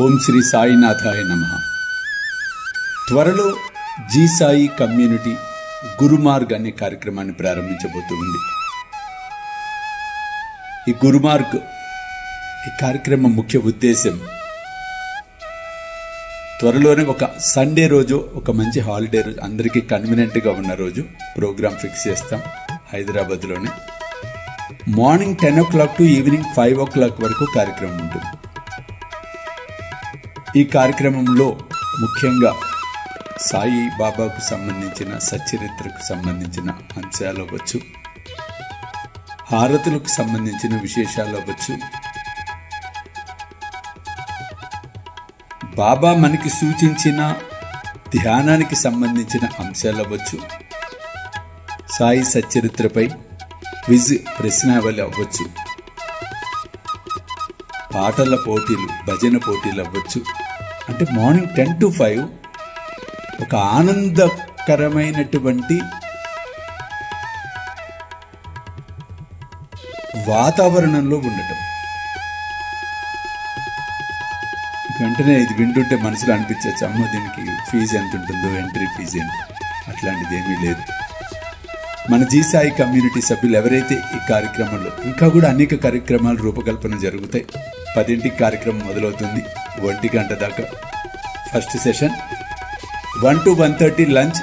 ఓం శ్రీ సాయినాథాయ నమః. త్వరలో జీ సాయి కమ్యూనిటీ గురుమార్గ్ అనే కార్యక్రమాన్ని ప్రారంభించబోతుంది. ఈ గురుమార్గ్ ఈ కార్యక్రమం ముఖ్య ఉద్దేశం త్వరలోనే ఒక సండే రోజు, ఒక మంచి హాలిడే రోజు, అందరికీ కన్వీనియంట్గా ఉన్న రోజు ప్రోగ్రామ్ ఫిక్స్ చేస్తాం. హైదరాబాద్లోనే morning 10 o'clock to evening 5 o'clock వరకు కార్యక్రమం ఉంటుంది. ఈ కార్యక్రమంలో ముఖ్యంగా సాయి బాబాకు సంబంధించిన సచ్చరిత్రకు సంబంధించిన అంశాలు అవ్వచ్చు, హారతులకు సంబంధించిన విశేషాలు అవ్వచ్చు, బాబా మనకి సూచించిన ధ్యానానికి సంబంధించిన అంశాలు అవ్వచ్చు, సాయి సచ్చరిత్రపై క్విజ్ ప్రశ్నావళి అవ్వచ్చు, పాటల పోటీలు, భజన పోటీలు అవ్వచ్చు. అంటే మార్నింగ్ 10 to 5 ఒక ఆనందకరమైనటువంటి వాతావరణంలో ఉండటం. వెంటనే ఇది వింటుంటే మనసులో అనిపించవచ్చు, అమ్మ దీనికి ఫీజు ఎంత ఉంటుందో, ఎంట్రీ ఫీజు ఏంటి, అట్లాంటిది ఏమీ లేదు. మన జీ సాయి కమ్యూనిటీ సభ్యులు ఎవరైతే ఈ కార్యక్రమంలో, ఇంకా కూడా అనేక కార్యక్రమాలు రూపకల్పన జరుగుతాయి. 10 కార్యక్రమం మొదలవుతుంది, 1 గంట దాకా ఫస్ట్ సెషన్, 1 to 1:30 లంచ్,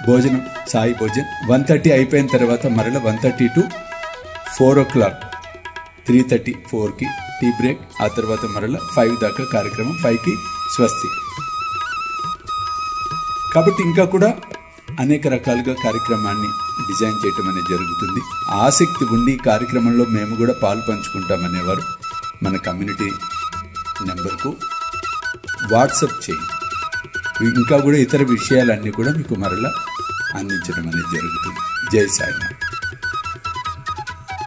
భోజనం, సాయి భోజనం. 1:30 అయిపోయిన తర్వాత మరలా 1:30 to 4 o'clock, 3:30 4కి టీ బ్రేక్. ఆ తర్వాత మరలా 5 దాకా కార్యక్రమం, 5కి స్వస్తి. కాబట్టి ఇంకా కూడా అనేక రకాలుగా కార్యక్రమాన్ని డిజైన్ చేయటం అనేది జరుగుతుంది. ఆసక్తి ఉండి కార్యక్రమంలో మేము కూడా పాలు పంచుకుంటామనేవారు మన కమ్యూనిటీ నెంబర్కు వాట్సాప్ చేయండి. ఇంకా కూడా ఇతర విషయాలన్నీ కూడా మీకు మరలా అందించడం అనేది జరుగుతుంది. జై సాయినాథ్.